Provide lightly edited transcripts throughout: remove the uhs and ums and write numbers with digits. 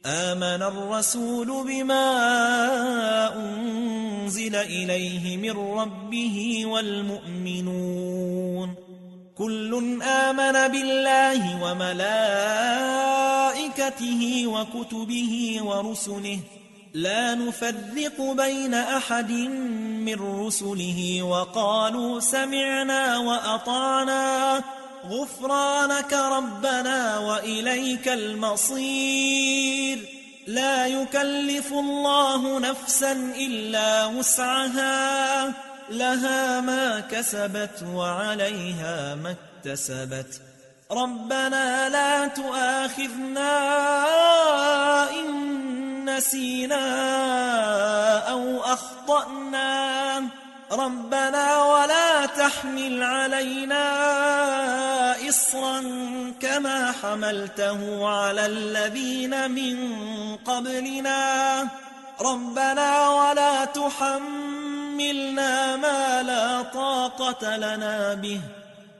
آمن الرسول بما أنزل إليه من ربه والمؤمنون كل آمن بالله وملائكته وكتبه ورسله لا نفرق بين أحد من رسله وقالوا سمعنا وأطعنا غفرانك ربنا وإليك المصير لا يكلف الله نفسا إلا وسعها لها ما كسبت وعليها ما اكتسبت ربنا لا تؤاخذنا إن نسينا أو أخطأنا ربنا ولا تحمل علينا إصرا كما حملته على الذين من قبلنا ربنا ولا تحملنا ما لا طاقة لنا به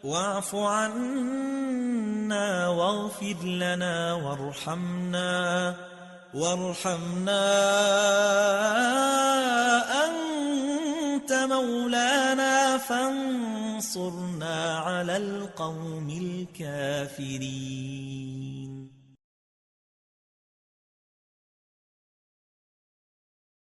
واعف عنا واغفر لنا وارحمنا أنت مولانا فانصرنا على القوم الكافرين